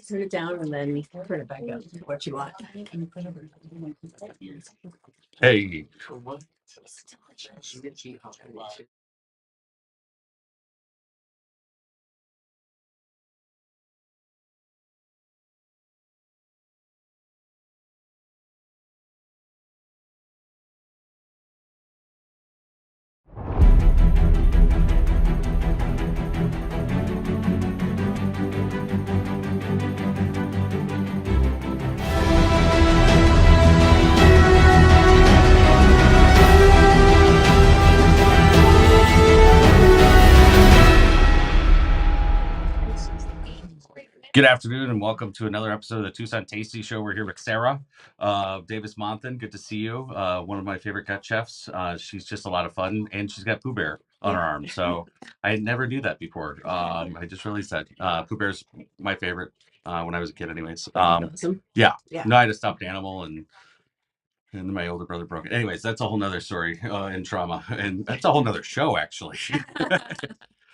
Turn it down and then turn it back up to what you want. Hey. Good afternoon and welcome to another episode of the Tucson Tasty Show. We're here with Sarah Davis Monton. Good to see you. One of my favorite gut chefs. She's just a lot of fun, and she's got Pooh Bear on her arm. So I never knew that before. I just realized that Pooh Bear's my favorite when I was a kid, anyways. Awesome. Yeah. No, I had a stuffed animal, and then my older brother broke it. Anyways, that's a whole nother story and trauma, and that's a whole nother show, actually.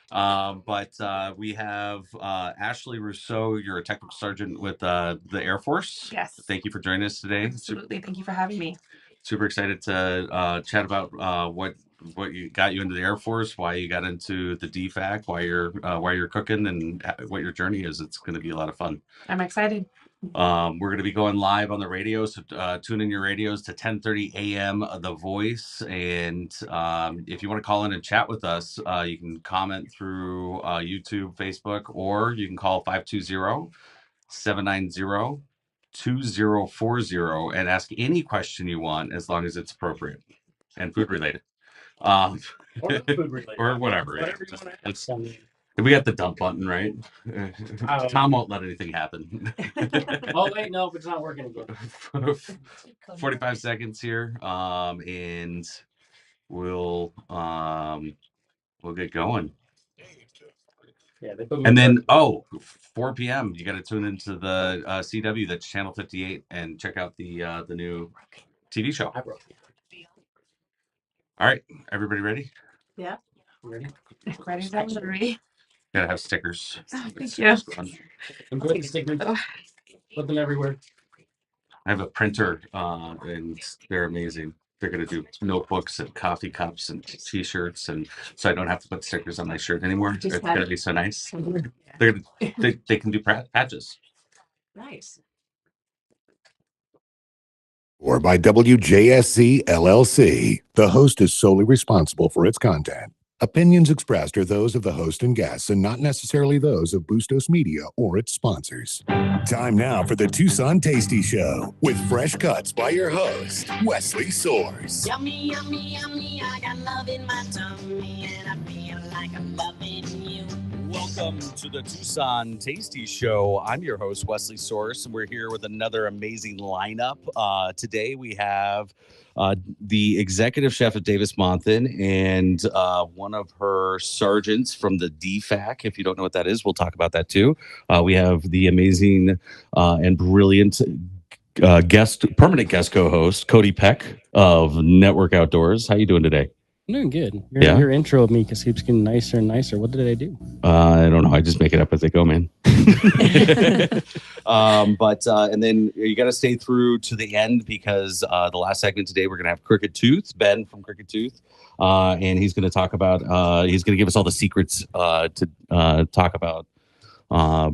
But we have Ashley Rousseau. You're a technical sergeant with the Air Force. Yes. Thank you for joining us today. Absolutely. Thank you for having me. Super excited to chat about what you got you into the Air Force, why you got into the DFAC, why you're cooking, and what your journey is. It's going to be a lot of fun. I'm excited. We're going to be going live on the radio, so tune in your radios to 10:30 a.m. The Voice, and if you want to call in and chat with us, you can comment through YouTube, Facebook, or you can call 520-790-2040 and ask any question you want, as long as it's appropriate and food related, or food related, or whatever. Whatever you want to ask. We got the dump button, right? Tom won't let anything happen. Oh wait, no, it's not working again. 45 seconds here, and we'll get going. Yeah, they put me And then 4 p.m. you got to tune into the CW, that's channel 58, and check out the new TV show. All right, everybody ready? Yeah. Ready? Ready as ever. Gotta have stickers. Oh, thank you. I'm good. Stickers. Put them everywhere. I have a printer, and they're amazing. They're going to do notebooks and coffee cups and T-shirts, and so I don't have to put stickers on my shirt anymore. It's going to be so nice. They can do patches. Nice. Or by WJSC LLC. The host is solely responsible for its content. Opinions expressed are those of the host and guests and not necessarily those of Bustos Media or its sponsors. Time now for the Tucson Tasty Show with fresh cuts by your host, Wesley Sorce. Yummy, yummy, yummy, I got love in my tummy and I feel like I'm loving you. Welcome to the Tucson Tasty Show. I'm your host, Wesley Sorce, and we're here with another amazing lineup. Today we have the executive chef at Davis Monton and one of her sergeants from the DFAC. If you don't know what that is, we'll talk about that too. We have the amazing and brilliant permanent guest co-host, Cody Peck of Network Outdoors. How you doing today? I'm doing good. Your intro of me keeps getting nicer and nicer. What did I do? I don't know. I just make it up as they go, man. And then you got to stay through to the end because the last segment today, we're going to have Crooked Tooth, Ben from Crooked Tooth. And he's going to talk about, he's going to give us all the secrets to talk about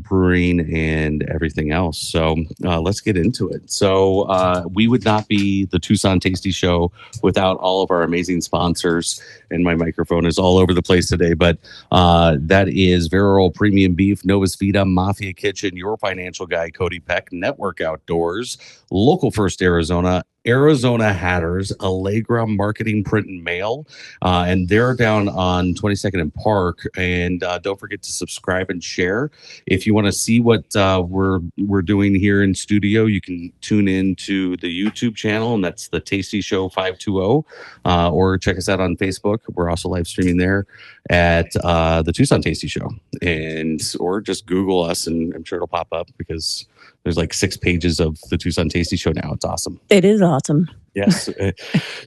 brewing and everything else. So let's get into it. So we would not be the Tucson Tasty Show without all of our amazing sponsors. And my microphone is all over the place today, but that is Vernon Premium Beef, Novus Vita, Mafia Kitchen, your financial guy, Cody Peck, Network Outdoors, Local First Arizona, Arizona Hatters, Allegra Marketing Print and Mail, and they're down on 22nd and Park. And don't forget to subscribe and share. If you want to see what we're doing here in studio, you can tune in to the YouTube channel, and that's the Tasty Show 520, or check us out on Facebook. We're also live streaming there at the Tucson Tasty Show, or just Google us, and I'm sure it'll pop up because there's like 6 pages of the Tucson Tasty Show now. It's awesome. It is awesome. Yes.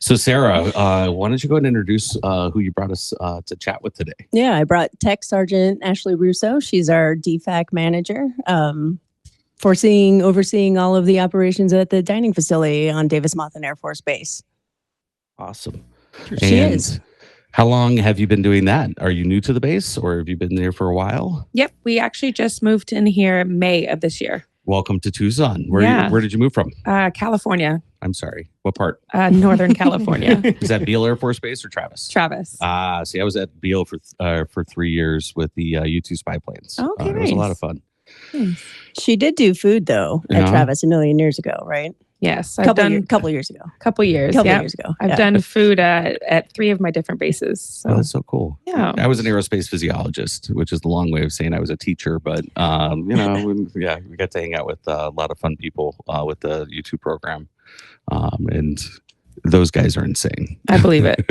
So Sarah, why don't you go ahead and introduce who you brought us to chat with today? Yeah, I brought Tech Sergeant Ashley Rousseau. She's our DFAC manager. overseeing all of the operations at the dining facility on Davis-Monthan Air Force Base. Awesome. She And is. how long have you been doing that? Are you new to the base or have you been there for a while? Yep. We actually just moved in here May of this year. Welcome to Tucson. Yeah. Where did you move from? California, I'm sorry. What part? Northern California. Is that Beale Air Force Base or Travis? Travis. See, I was at Beale for 3 years with the U-2 spy planes. Okay, it was a lot nice. of fun. She did do food though at Yeah. Travis a million years ago, right? Yes. I've done couple years ago. couple years. Couple Yeah. years ago. I've Yeah. done food at 3 of my different bases. So Oh, that's so cool. yeah. I was an aerospace physiologist, which is the long way of saying I was a teacher. But we got to hang out with a lot of fun people with the U2 program, and those guys are insane. I believe it.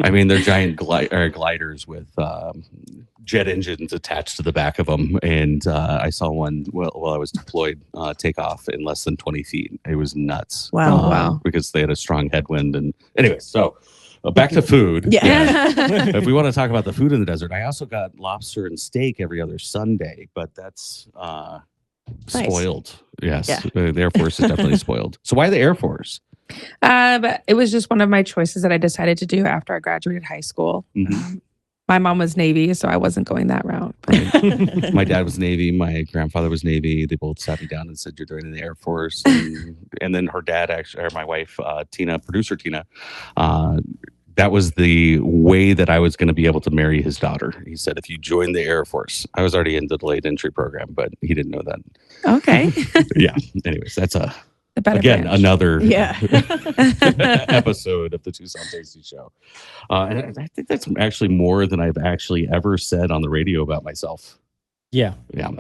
I mean, they're giant gliders with jet engines attached to the back of them. And I saw one while I was deployed take off in less than 20 feet. It was nuts. Wow. Wow. Because they had a strong headwind. And anyway, so back to food. Yeah. If we want to talk about the food in the desert, I also got lobster and steak every other Sunday, but that's spoiled. Yes. Yeah. The Air Force is definitely spoiled. So why the Air Force? But it was just one of my choices that I decided to do after I graduated high school. Mhm. My mom was Navy, so I wasn't going that route. My dad was Navy. My grandfather was Navy. They both sat me down and said, "You're doing in the Air Force." And then her dad, actually, or my wife, producer Tina, that was the way that I was going to be able to marry his daughter. He said, "If you join the Air Force," I was already in the delayed entry program, but he didn't know that. Okay. Yeah. Anyways, that's The better again branch. another Yeah. episode of the Tucson Tasty Show. And I think that's actually more than I've actually ever said on the radio about myself. Yeah. Yeah.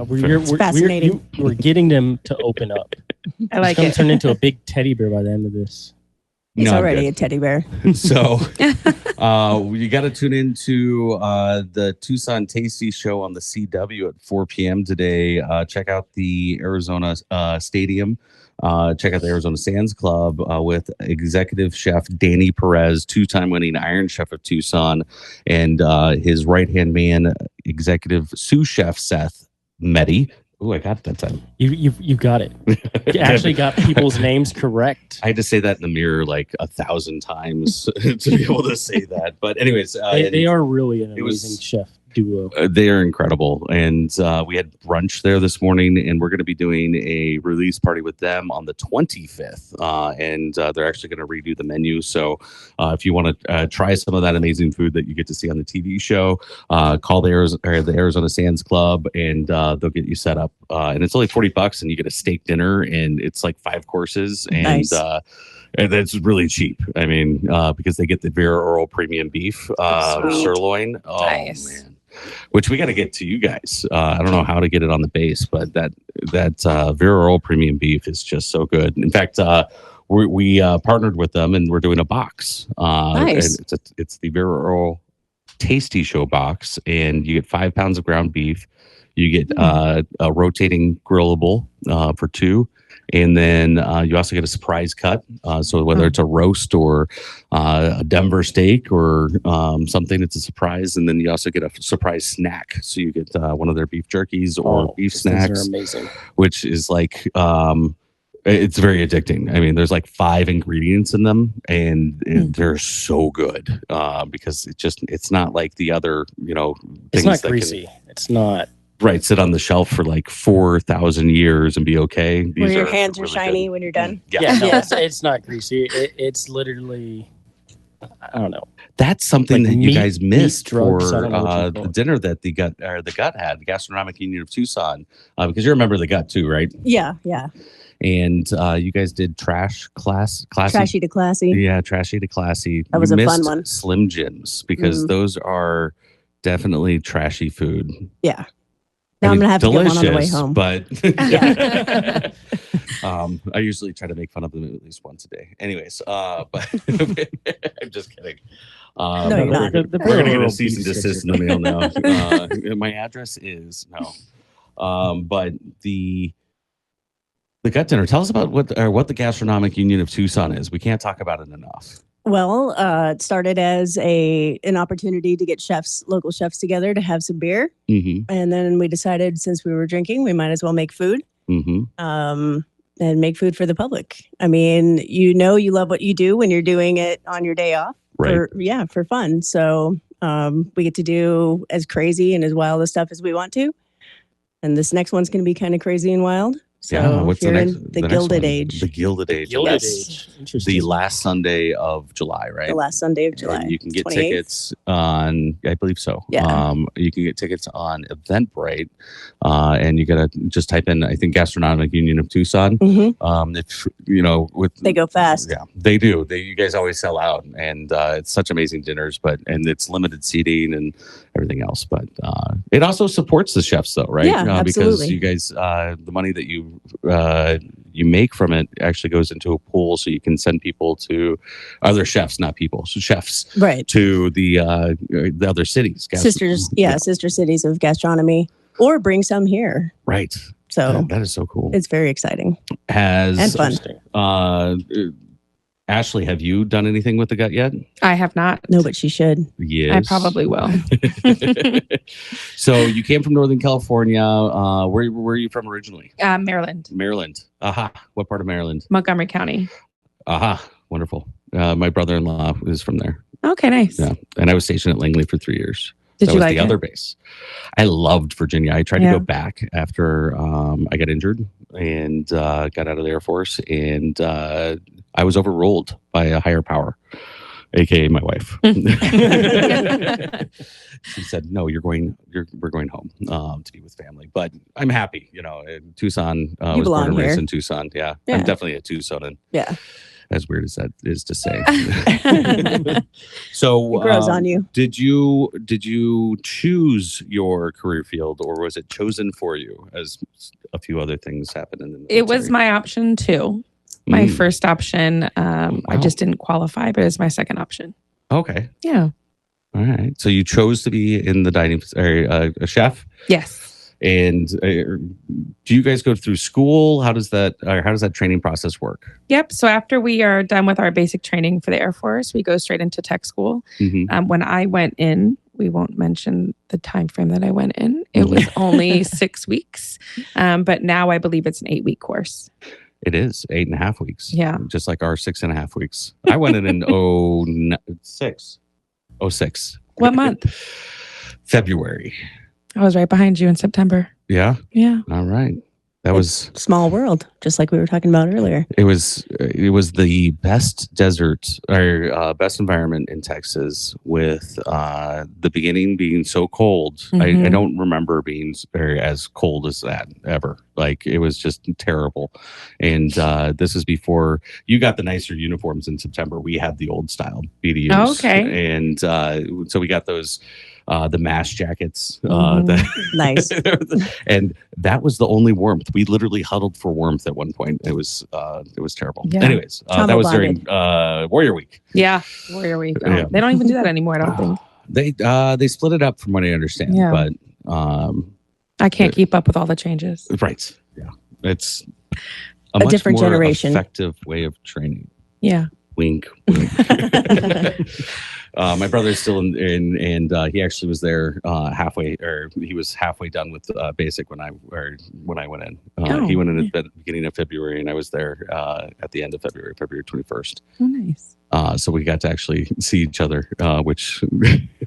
fascinating. We're getting them to open up. I like It's it. turn into a big teddy bear by the end of this. He's No, I'm already good. a teddy bear. So you got to tune into the Tucson Tasty Show on the CW at 4 p.m. today. Check out the Arizona Stadium. Check out the Arizona Sands Club with executive chef Danny Perez, 2-time winning Iron Chef of Tucson, and his right-hand man, executive sous chef Seth Meddy. Oh, I got it that time. You got it. You actually got people's names correct. I had to say that in the mirror like 1,000 times to be able to say that. But anyways, They are really an it was- amazing chef duo. they are incredible. And we had brunch there this morning, and we're going to be doing a release party with them on the 25th. And they're actually going to redo the menu. So if you want to try some of that amazing food that you get to see on the TV show, call the Arizona Sands Club, and they'll get you set up. And it's only $40, and you get a steak dinner, and it's like 5 courses. And Nice. and that's really cheap. I mean, because they get the Vera Earl premium beef Sweet. sirloin. Oh, Nice. man. Which we got to get to you guys. I don't know how to get it on the base, but that Vera Earl premium beef is just so good. In fact, we partnered with them, and we're doing a box. Nice. And it's the Vera Earl Tasty Show box, and you get 5 pounds of ground beef. You get a rotating grillable for 2. And then you also get a surprise cut. So whether it's a roast or a Denver steak or something, it's a surprise. And then you also get a surprise snack. So you get one of their beef jerkies or beef those things snacks, are amazing. which is like, it's very addicting. I mean, there's like 5 ingredients in them, and they're so good because it's not like the other, things It's not that greasy. It's not. Right, sit on the shelf for like 4,000 years and be okay. Where These your hands are really shiny good. when you're done. Yeah, No, Yeah. it's not greasy. It's literally, I don't know. that's something Like that you meat- guys meat missed drugs, for I don't know what you call the it. dinner that the gut had, the Gastronomic Union of Tucson, because you remember the gut too, right? Yeah, yeah. And you guys did classy. Trashy to classy. Yeah, trashy to classy. That was You a fun missed one. Slim Jims, because those are definitely trashy food. Yeah. Now I'm going to have to get one on the way delicious, home. But Yeah. I usually try to make fun of them at least once a day. Anyways, but I'm just kidding. No, you're not. We're gonna get Earl a cease and beef desist in the mail now. My address is no. But the gut dinner. Tell us about what the Gastronomic Union of Tucson is. We can't talk about it enough. Well, it started as an opportunity to get local chefs together to have some beer. Mm-hmm. And then we decided, since we were drinking, we might as well make food. and make food for the public. I mean, you love what you do when you're doing it on your day off. Right. For fun. So we get to do as crazy and as wild a stuff as we want to. And this next one's going to be kind of crazy and wild. So what's if you're the next, in the Gilded Age. The Gilded Age. Gilded Yes. Age. Interesting. The last Sunday of July, right? The last Sunday of July. And you can get 28th? tickets on, I believe so. Yeah. You can get tickets on Eventbrite, and you got to just type in, I think, Gastronomic Union of Tucson. If They go fast. Yeah, they do. You guys always sell out, and it's such amazing dinners, and it's limited seating and everything else. But it also supports the chefs, though, right? Yeah, absolutely. Because you guys, the money that you make from it actually goes into a pool, so you can send people to other chefs, not people, so chefs, right, to the other cities, sister cities of gastronomy, or bring some here. Right. So that is so cool. It's very exciting and fun. Ashley, have you done anything with the gut yet? I have not. No, but she should. Yes. I probably will. So you came from Northern California. Where are you from originally? Maryland. Maryland. Aha. What part of Maryland? Montgomery County. Aha. Wonderful. My brother-in-law is from there. Okay, nice. Yeah. And I was stationed at Langley for 3 years. Did that you was like the other base. I loved Virginia. I tried to go back after I got injured and got out of the Air Force, and I was overruled by a higher power, aka my wife. She said, "No, we're going home to be with family." But I'm happy, in Tucson. I was born and raised in Tucson. Yeah, I'm definitely a Tucsonan. Yeah. As weird as that is to say. So it grows on you. Did you choose your career field, or was it chosen for you, as a few other things happened in the military? It was my option too. My first option. I just didn't qualify, but it's my second option. Okay. Yeah. All right. So you chose to be in the dining area, a chef? Yes. And do you guys go through school? How does that training process work? Yep. So after we are done with our basic training for the Air Force, we go straight into tech school. When I went in, we won't mention the time frame that I went in. It was only 6 weeks. But now I believe it's an 8-week course. It is 8.5 weeks. Yeah. Just like our 6.5 weeks. I went in 06. What month? February. I was right behind you in September. Yeah. Yeah. All right. That was small world, just like we were talking about earlier. It was the best desert or best environment in Texas, with the beginning being so cold. I don't remember being as cold as that ever. Like, it was just terrible. And this is before you got the nicer uniforms in September. We had the old style BDUs. Okay. And so we got those the mask jackets. Nice. And that was the only warmth. We literally huddled for warmth at one point. It was terrible. Yeah. Anyways, that was during Warrior Week. Yeah, Warrior Week. Oh, yeah. They don't even do that anymore, I don't think. They split it up from what I understand. Yeah. But I can't keep up with all the changes. Right. Yeah. It's a much different more generation. Effective way of training. Yeah. Wink. Wink. My brother's still in and he actually was there halfway, or he was halfway done with basic when I went in. He went in at the beginning of February, and I was there at the end of February 21st. Oh, nice. So we got to actually see each other, which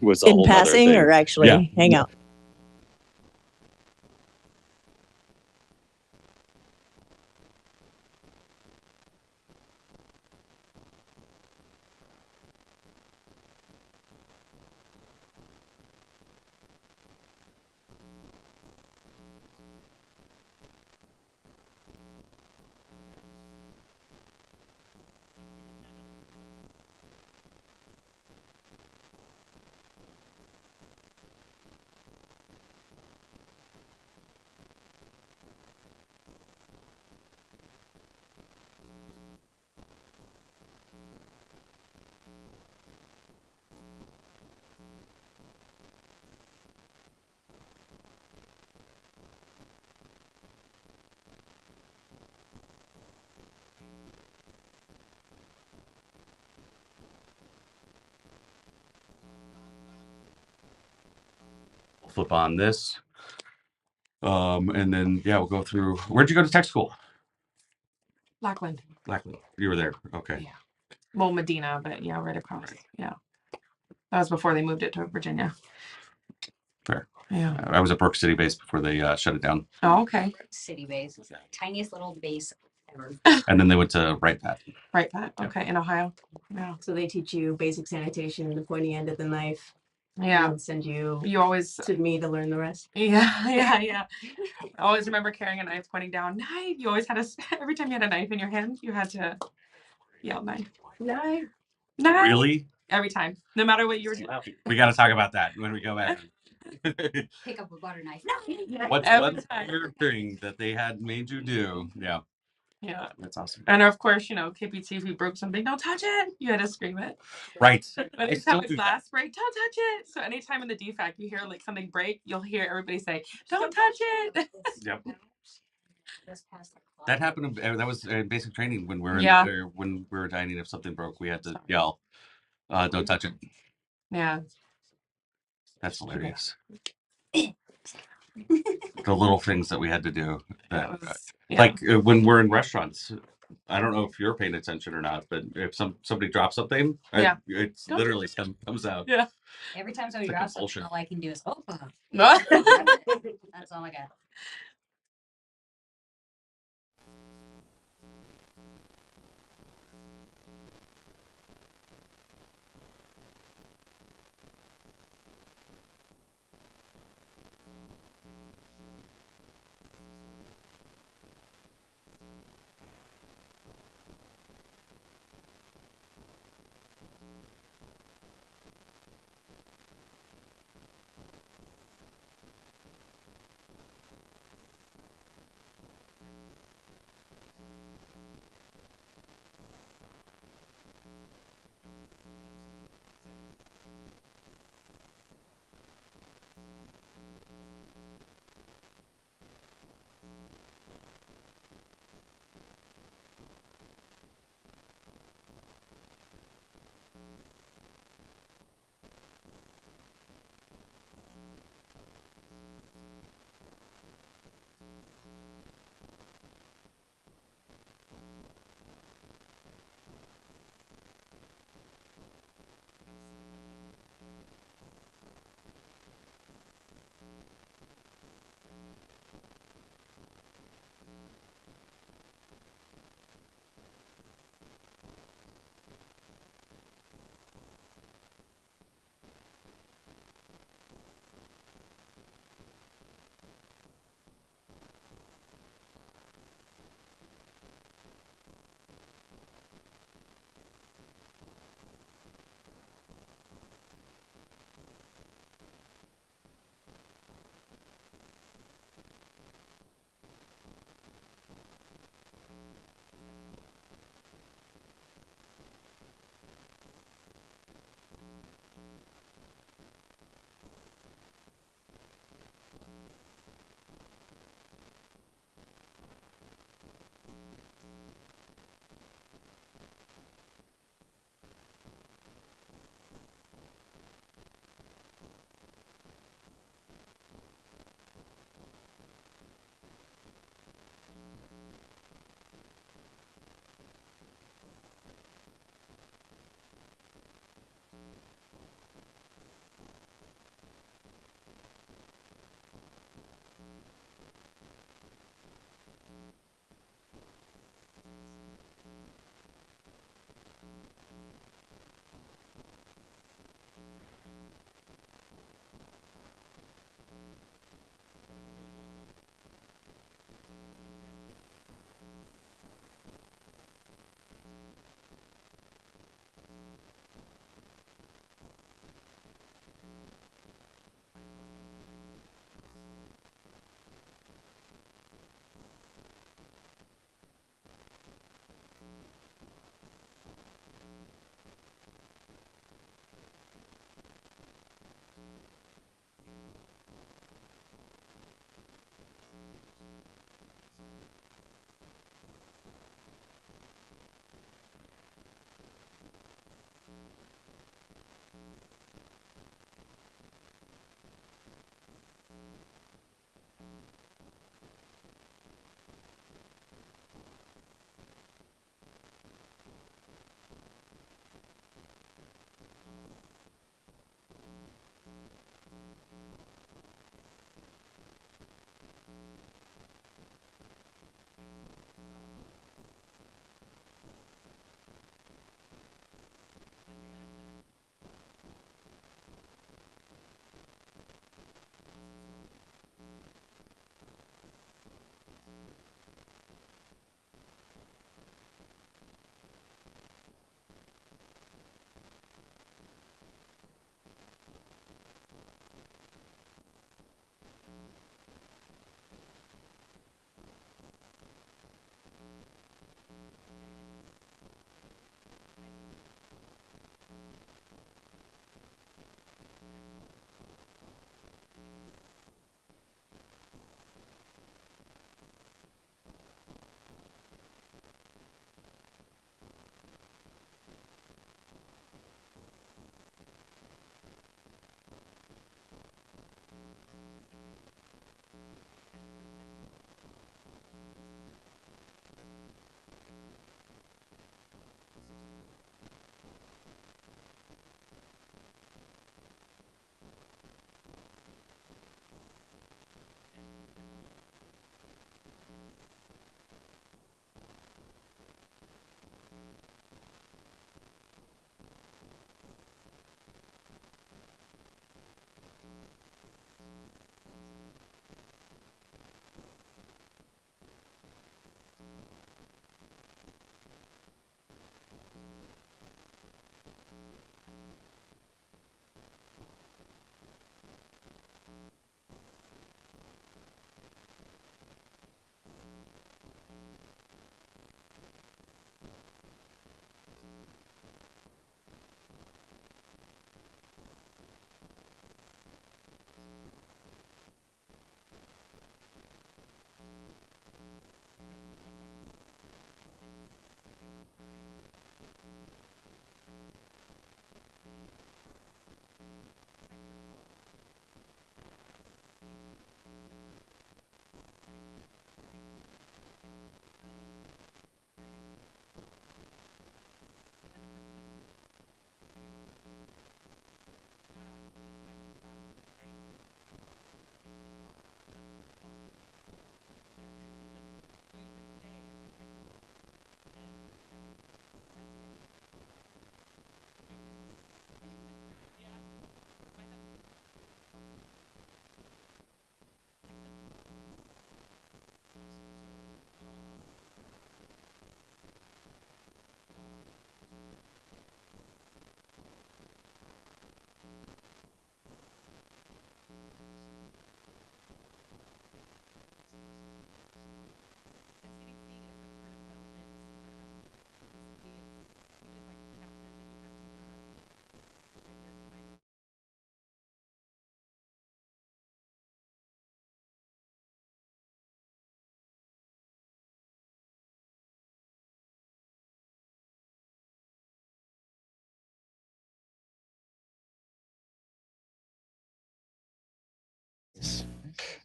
was a in whole passing, other thing. or actually hang out. Flip on this. And then we'll go through. Where'd you go to tech school? Lackland. Lackland. You were there. Okay. Yeah. Well, Medina, but right across. Right. Yeah. That was before they moved it to Virginia. Fair. Yeah. I was at Brook City base before they shut it down. Oh, okay. City base. It's the tiniest little base ever. And then they went to Wright Pat. Wright Pat. Okay. In Ohio. Yeah. So they teach you basic sanitation, the pointy end of the knife. Yeah. And send you always to me to learn the rest. Yeah. I always remember carrying a knife, pointing down, knife. You always had every time you had a knife in your hand, you had to yell knife. Knife. Knife. Really? Every time. No matter what you were doing. We got to talk about that when we go back. Pick up a butter knife. No. What's your thing that they had made you do? Yeah. Yeah. That's awesome. And of course, KPT, if you broke something, don't touch it. You had to scream it. Right. Anytime a glass break, don't touch it. So anytime in the DFAC you hear like something break, you'll hear everybody say, don't touch it. Yep. That happened. That was basic training when we were when we were dining. If something broke, we had to yell, "Don't touch it." Yeah. That's hilarious. The little things that we had to do. Like when we're in restaurants, I don't know if you're paying attention or not, but if somebody drops something, it's literally comes out. Yeah. Every time somebody drops something, all I can do is Opa. That's all I got.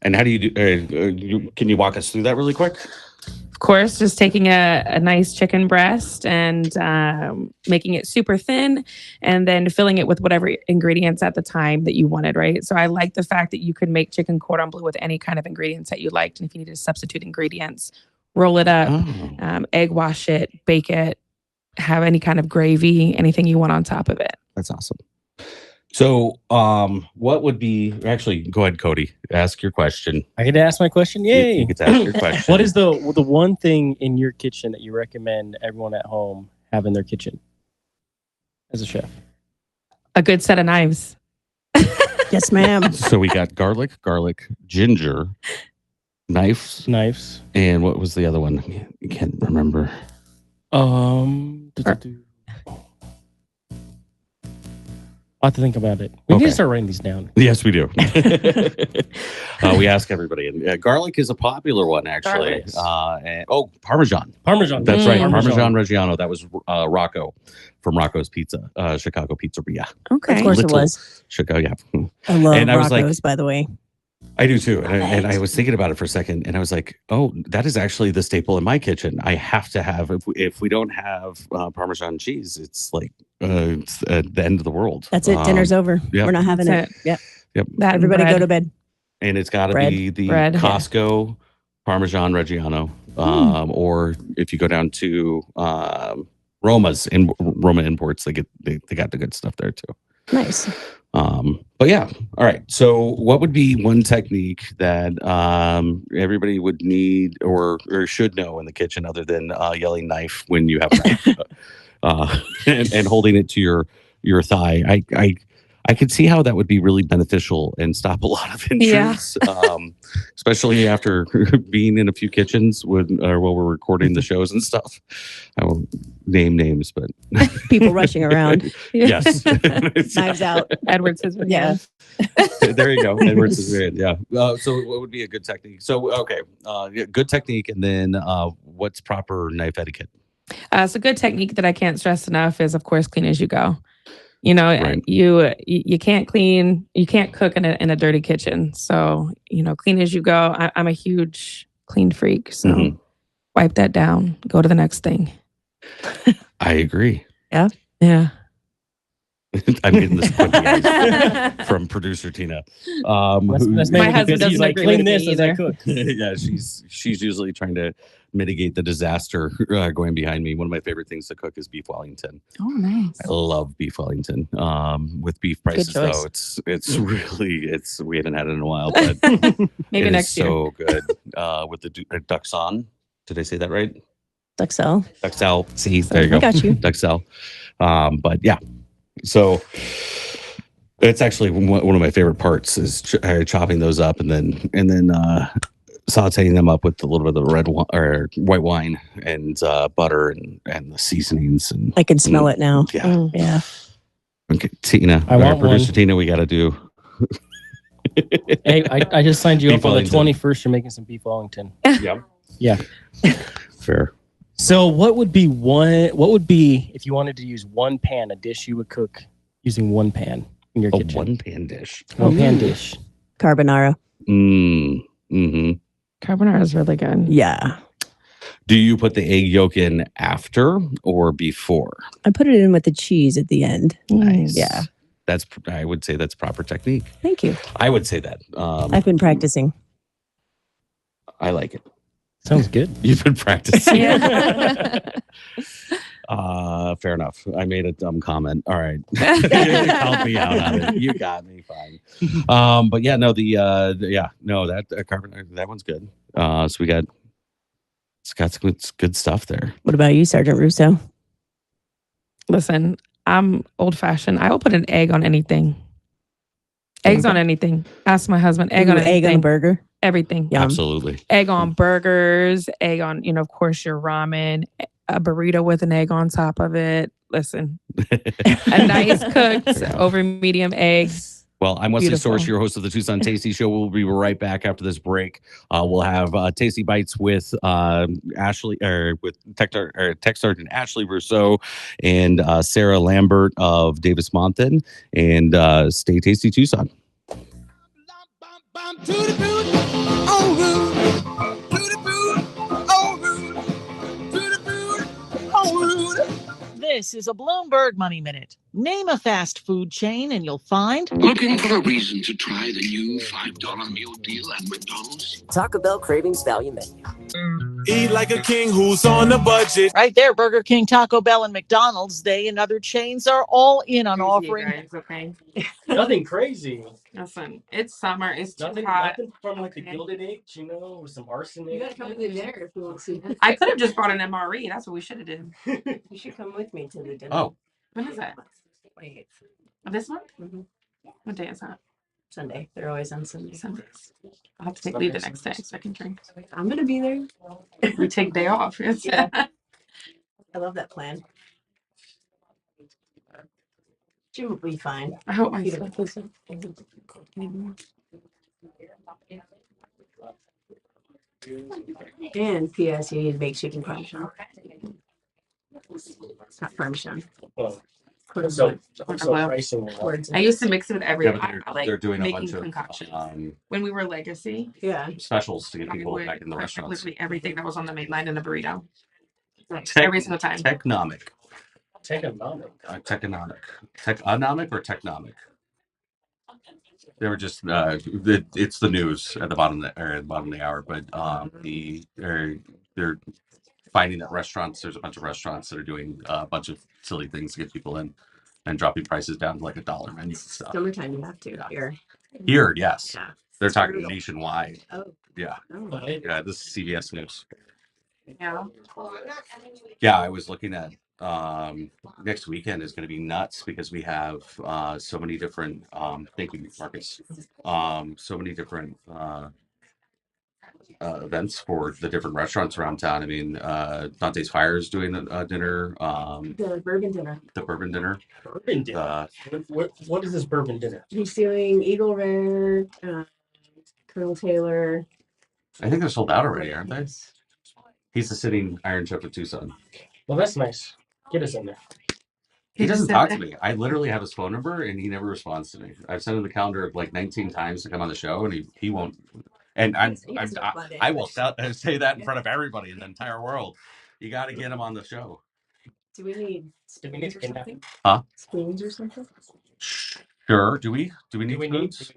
And how do you do? Can you walk us through that really quick? Of course, just taking a nice chicken breast and making it super thin and then filling it with whatever ingredients at the time that you wanted, right? So I like the fact that you could make chicken cordon bleu with any kind of ingredients that you liked. And if you needed to substitute ingredients, roll it up, egg wash it, bake it, have any kind of gravy, anything you want on top of it. That's awesome. So, what would be actually? Go ahead, Cody. Ask your question. I get to ask my question. Yay! You get to ask your question. What is the one thing in your kitchen that you recommend everyone at home have in their kitchen as a chef? A good set of knives. Yes, ma'am. So we got garlic, ginger, knives, and what was the other one? I can't remember. I'll have to think about it. We need to start writing these down. Yes, we do. We ask everybody. And garlic is a popular one, actually. And, Parmesan. Parmesan. That's right. Parmesan Reggiano. That was Rocco from Rocco's Pizza, Chicago Pizzeria. Okay. Of course it was. Chicago, yeah. I love Rocco's, by the way. I do too. And I was thinking about it for a second and I was like, oh, that is actually the staple in my kitchen. I have to have, if we don't have Parmesan cheese, it's like it's the end of the world. That's it. Dinner's over. Yep. We're not having it. Yep. Everybody go to bed. And it's got to be the Costco Parmesan Reggiano. Or if you go down to Roma's in Roma Imports, they got the good stuff there too. Nice. But yeah, all right. So what would be one technique that everybody would need or should know in the kitchen other than yelling knife when you have a knife and holding it to your thigh? I could see how that would be really beneficial and stop a lot of injuries, especially after being in a few kitchens while we're recording the shows and stuff. I won't name names, but People rushing around. yes, Knives out. Edward says, Yeah. there you go. Edwards is great. Yeah. So what would be a good technique? So okay, good technique, and then what's proper knife etiquette? So good technique that I can't stress enough is, of course, clean as you go. You know, Right. you can't cook in a dirty kitchen. So, you know, clean as you go. I'm a huge clean freak. So wipe that down. Go to the next thing. I agree. Yeah. I'm getting this quick from producer Tina. That's My husband he's doesn't like, agree clean with me this as I either. cook. Yeah, she's usually trying to mitigate the disaster going behind me. One of my favorite things to cook is beef Wellington. Oh, nice. I love beef Wellington. With beef prices though, it's really we haven't had it in a while, but Maybe it next is year. so good with the Tucson. Did I say that right? Duxelle. Duxelle. See, there you go. I got you. Duxelle. But yeah, so it's actually one of my favorite parts is chopping those up and then sauteing them up with a little bit of the red wine or white wine and butter and the seasonings. And I can smell it now. yeah, Yeah. okay, Tina, I want producer one. Tina, we got to do. Hey, I just signed you Beef up on the Wellington. 21st. You're making some beef Wellington. Yeah, Yeah. fair. So what would be if you wanted to use one pan, a dish you would cook using one pan in your A kitchen? one pan dish. One pan dish. Carbonara. Mm-hmm. Carbonara is really good. Yeah. Do you put the egg yolk in after or before? I put it in with the cheese at the end. Nice. Yeah. I would say that's proper technique. Thank you. I would say that. I've been practicing. I like it. Sounds good. You've been practicing. Yeah. Fair enough. I made a dumb comment. All right. You called me out on it. You got me fine. But yeah, no, that carbon, that one's good. So it's got some good stuff there. What about you, Sergeant Russo? Listen, I'm old fashioned. I will put an egg on anything. Eggs on anything. Ask my husband. Egg on anything. Egg on a burger. Everything. Yum. Absolutely. Egg on burgers. Egg on, of course, your ramen. A burrito with an egg on top of it. Listen, a nice cooked over medium egg. Well, I'm Wesley Beautiful. Sorce, your host of the Tucson Tasty Show. We'll be right back after this break. We'll have Tasty Bites with Ashley, or with Tech Sergeant Ashley Rousseau and Sarah Lambert of Davis Monton. And stay tasty, Tucson. This is a Bloomberg Money Minute. Name a fast food chain and you'll find Looking for a reason to try the new $5 meal deal at McDonald's? Taco Bell Cravings Value Menu. Eat like a king who's on a budget. right there. Burger King, Taco Bell, and McDonald's. They and other chains are all in on offering. Okay. Nothing crazy. Listen, it's summer. It's too Nothing hot. from like the Gilded Age, with some arsenic. You gotta come with me there if you want to see that. I could have just brought an MRE. That's what we should have did. You should come with me to the dinner. Oh. When is that? 28th. This month? Mhm. What day is that? Sunday. They're always on Sunday. Sundays. I'll have to take leave the next day so I can drink. I'm gonna be there. We take day off. Yes. Yeah. I love that plan. She will be fine. I hope my Peter, stuff is. And P.S. You need to make chicken parmesan. Not parmesan. So Well, pricing. Words. I used to mix it with everything. Yeah, but I like they're doing a making bunch of concoctions. When we were Legacy, Yeah. specials to get I people would back in the crush restaurants. literally everything that was on the main line in the burrito. Tech- Every single time. Technomic. Techonomic. Techonomic or technomic? They were just it's the news at the bottom of the hour, but they're finding that there's a bunch of restaurants that are doing a bunch of silly things to get people in and dropping prices down to like $1 and stuff. Summertime, you have to. Here, yes. Yeah. They're talking nationwide. Oh. Yeah. Oh. Yeah, this is CBS News. Yeah. Yeah, I was looking at next weekend is going to be nuts because we have so many different thank you, Marcus. So many different events for the different restaurants around town. I mean, Dante's Fire is doing a dinner. The bourbon dinner. The bourbon dinner. Bourbon dinner. What is this bourbon dinner? He's doing Eagle Rare, Colonel Taylor. I think they're sold out already, aren't they? He's the sitting Iron Chef of Tucson. Well, that's nice. Get us in there. He doesn't talk to me. I literally have his phone number and he never responds to me. I've sent him the calendar like 19 times to come on the show and he won't. And I will say that in front of everybody in the entire world. You got to get him on the show. Do we need spoons or something? Huh? Spoons or something? Sure. Do we need spoons?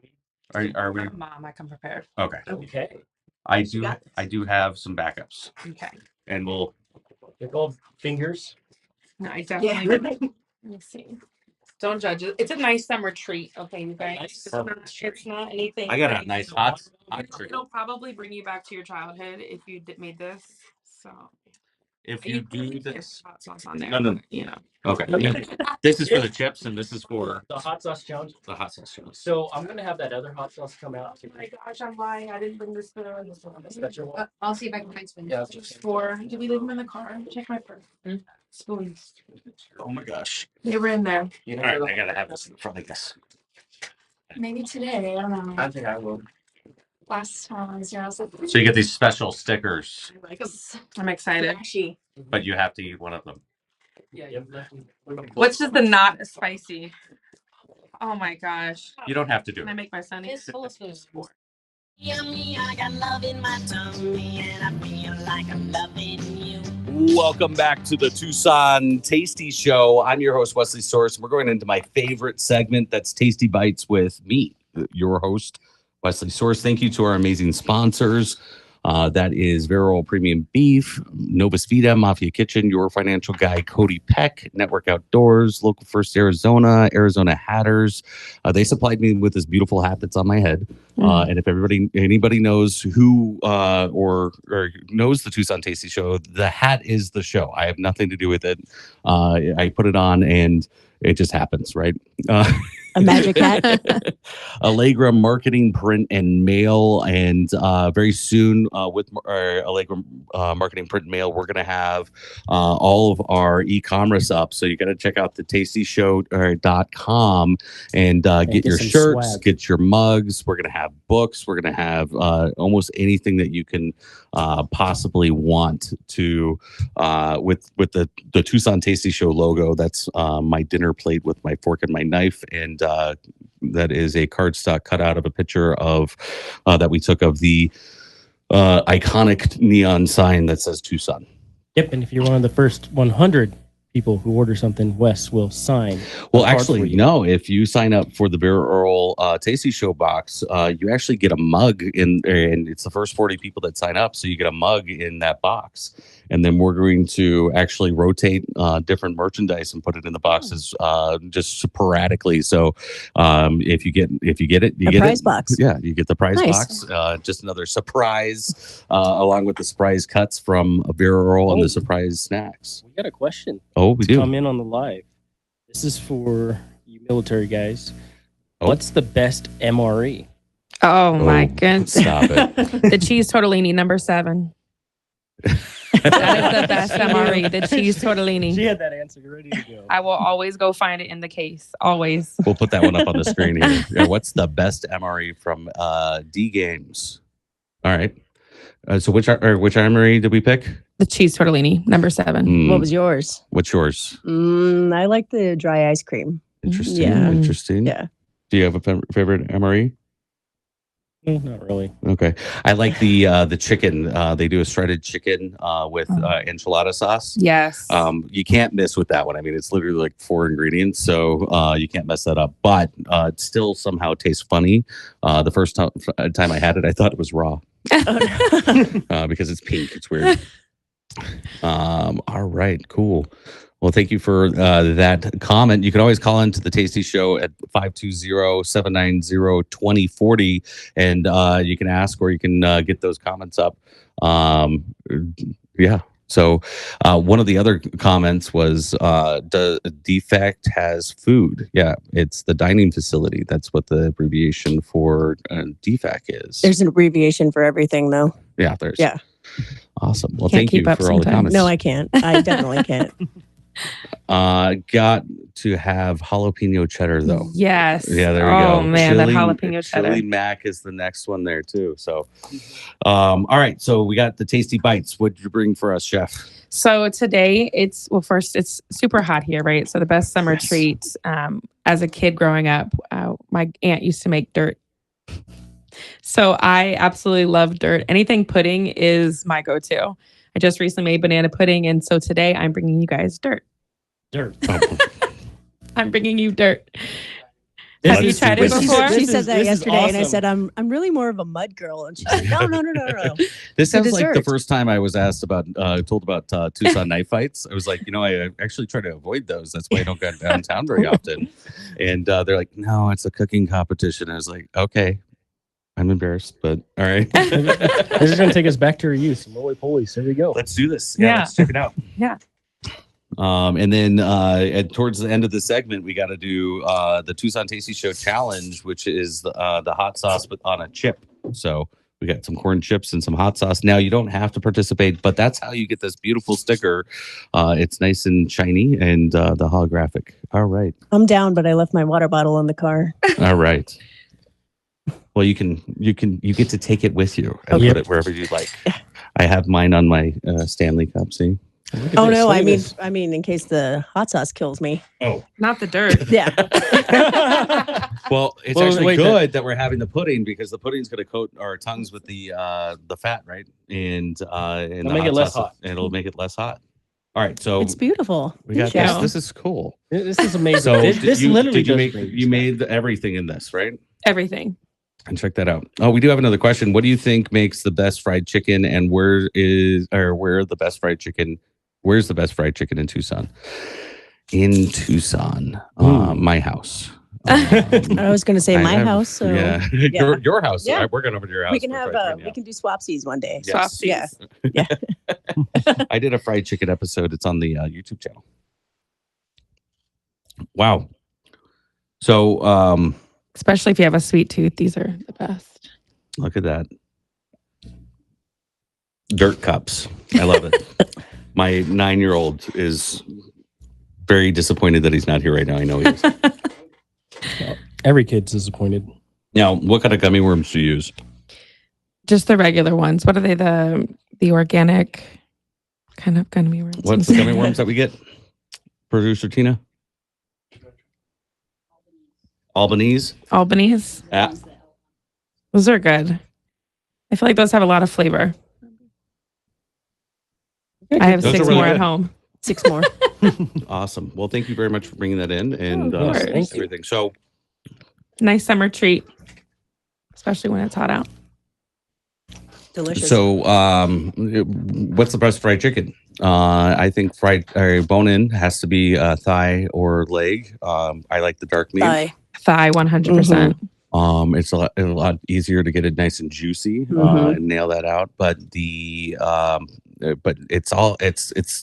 Are we? Mom, I come prepared. Okay. Okay. I do have some backups. Okay. And we'll. They're called fingers. No, I definitely. Let me see. Don't judge it. It's a nice summer treat. Okay, you guys. It's not anything. I got a nice hot treat. It'll probably bring you back to your childhood if you made this. So. If you do this, hot sauce on there. No. You know. Okay. This is for the chips, and this is for the hot sauce challenge. The hot sauce challenge. So I'm gonna have that other hot sauce come out. Oh my gosh, I'm lying. I didn't bring this for this one. I'll see if I can find spoons. Yeah. Four. Did we leave them in the car? Check my purse. Spoons. Oh my gosh. They were in there. All right, I gotta have this in front of this. Maybe today. I don't know. I think I will. Last time I was here, I was like, So you get these special stickers, I'm excited. but you have to eat one of them. Yeah. What's just the not spicy? Oh my gosh. You don't have to do Can I it. make my son eat? It's full of spoons. Yummy, I got love in my tummy, and I feel like I'm loving you. Welcome back to the Tucson Tasty Show. I'm your host, Wesley Sorce. We're going into my favorite segment, that's Tasty Bites with me, your host, Wesley Sorce. Thank you to our amazing sponsors. That is Vernon Premium Beef, Novus Vita, Mafia Kitchen, Your Financial Guy, Cody Peck, Network Outdoors, Local First Arizona, Arizona Hatters. They supplied me with this beautiful hat that's on my head. And if anybody knows who or knows the Tucson Tasty Show, the hat is the show. I have nothing to do with it. I put it on and it just happens, right? A magic hat. Allegra Marketing Print and Mail, and very soon with Allegra Marketing Print and Mail, we're going to have all of our e-commerce up. So you got to check out the tastyshow.com and get your shirts, swag. Get your mugs. We're going to have books. We're going to have almost anything that you can possibly want to with the Tucson Tasty Show logo. That's my dinner plate with my fork and my knife, and that is a cardstock cutout of a picture of that we took of the iconic neon sign that says Tucson. Yep, and if you're one of the first 100 people who order something, Wes will sign. Well, actually, no. If you sign up for the Beer Earl Tasty Show box, you actually get a mug and it's the first 40 people that sign up, so you get a mug in that box. And then we're going to actually rotate different merchandise and put it in the boxes just sporadically. So if you get it, you get the prize box. Yeah, you get the prize box. Just another surprise, along with the surprise cuts from a Beer Earl and the surprise snacks. We got a question. Oh, we do. Come in on the live. This is for you military guys. What's the best MRE? Oh my goodness. Stop it. The cheese tortellini, number 7. That is the best MRE, the cheese tortellini. She had that answer ready to go. I will always go find it in the case. Always. We'll put that one up on the screen here. Yeah, what's the best MRE from D Games? All right. So which MRE did we pick? The cheese tortellini, number 7. What was yours? What's yours? I like the dry ice cream. Interesting. Yeah. Interesting. Yeah. Do you have a favorite MRE? Not really. Okay. I like the chicken. They do a shredded chicken with enchilada sauce. Yes. You can't miss with that one. I mean, it's literally like 4 ingredients, so you can't mess that up. But it still somehow tastes funny. The first time I had it, I thought it was raw because it's pink. It's weird. All right, cool. Well, thank you for that comment. You can always call into the Tasty Show at 520-790-2040, and you can ask or you can get those comments up. Yeah. So one of the other comments was, the defect has food. Yeah, it's the dining facility. That's what the abbreviation for defect is. There's an abbreviation for everything, though. Yeah, there's. Yeah. Awesome. Well, Can't thank you keep up for all the sometimes. comments. No, I can't. I definitely can't. Got to have jalapeno cheddar though. Yes. Yeah, there we Oh go. man, that jalapeno cheddar. Chili mac is the next one there too. So, all right. So we got the tasty bites. What did you bring for us, chef? So today first it's super hot here, right? So the best summer treat, as a kid growing up, my aunt used to make dirt. So I absolutely love dirt. Anything pudding is my go-to. I just recently made banana pudding, and so today I'm bringing you guys dirt. Dirt. I'm bringing you dirt. Yeah, Have you tried it before? She said that this is yesterday, and I awesome. said, I'm really more of a mud girl. And she's like, no. This sounds like the dessert. first time I was asked about, told about Tucson knife fights. I was like, I actually try to avoid those. That's why I don't go downtown very often. And they're like, no, it's a cooking competition. I was like, okay, I'm embarrassed, but all right. This is going to take us back to our youth. Roly police. Here we go. Let's do this. Yeah. Let's check it out. Yeah. And then towards the end of the segment, we got to do the Tucson Tasty Show challenge, which is the hot sauce but on a chip. So we got some corn chips and some hot sauce. Now you don't have to participate, but that's how you get this beautiful sticker. It's nice and shiny and the holographic. All right. I'm down, but I left my water bottle in the car. All right. Well, you get to take it with you and put it wherever you like. I have mine on my Stanley cup. See. Oh no, I mean, in case the hot sauce kills me. Oh, not the dirt. Yeah. Well, it's actually good that we're having the pudding because the pudding's going to coat our tongues with the fat, right? And it'll make it less hot. It'll make it less hot. All right, so it's beautiful. We got Yeah. this. This is cool. This is amazing. So this literally you made everything in this, right? Everything. And check that out. Oh, we do have another question. What do you think makes the best fried chicken, and where's the best fried chicken in Tucson? In Tucson, my house. I was going to say my house. So yeah. Your house. Yeah. We're going over to your house. We can have we can do swapsies one day. Yes. Swapsies. Yeah. I did a fried chicken episode. It's on the YouTube channel. Wow. So, especially if you have a sweet tooth, these are the best. Look at that. Dirt cups. I love it. My 9-year-old is very disappointed that he's not here right now. I know he is. Every kid's disappointed. Now, what kind of gummy worms do you use? Just the regular ones. What are they? The organic kind of gummy worms. What's the gummy worms that we get? Producer Tina? Albanese. Yeah. Those are good. I feel like those have a lot of flavor. I have Those 6 are really more good. at home. 6 more. Awesome. Well, thank you very much for bringing that in and course. everything. So, Nice summer treat, especially when it's hot out. Delicious. so what's the best fried chicken? I think bone-in has to be thigh or leg. I like the dark meat. Thigh 100%. It's a lot easier to get it nice and juicy and nail that out. But but it's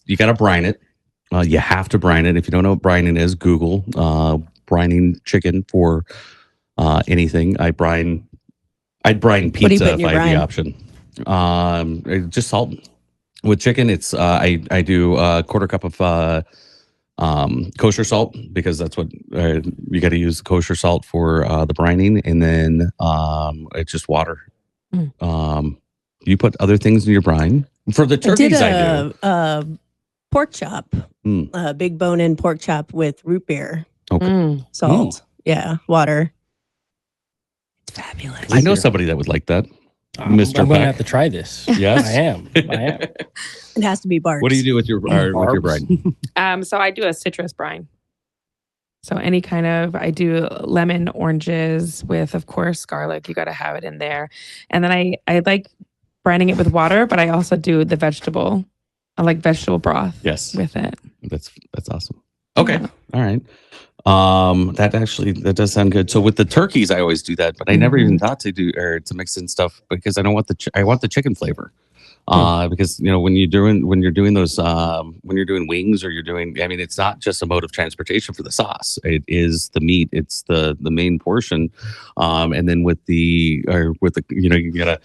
you got to brine it. You have to brine it. If you don't know what brining is, Google brining chicken for anything. I'd brine pizza if I had the option. Just salt. With chicken, it's I do a quarter cup of kosher salt because that's what you got to use kosher salt for the brining, and then it's just water. You put other things in your brine for the turkeys. I do pork chop, a big bone-in pork chop with root beer, salt, water. It's fabulous. I know somebody that would like that. Mr. I'm going to Peck. have to try this. Yes, I am. It has to be Bart. What do you do with your brine? So I do a citrus brine. So any kind of, I do lemon, oranges with, of course, garlic. You got to have it in there. And then I like brining it with water, but I also do the vegetable I like vegetable broth. Yes. With it. That's awesome. Okay. Yeah. All right. That does sound good. So with the turkeys, I always do that, but I never even thought to do or to mix in stuff because I don't want I want the chicken flavor. Because when you're doing those when you're doing wings or it's not just a mode of transportation for the sauce. It is the meat. It's the main portion. And then with the you gotta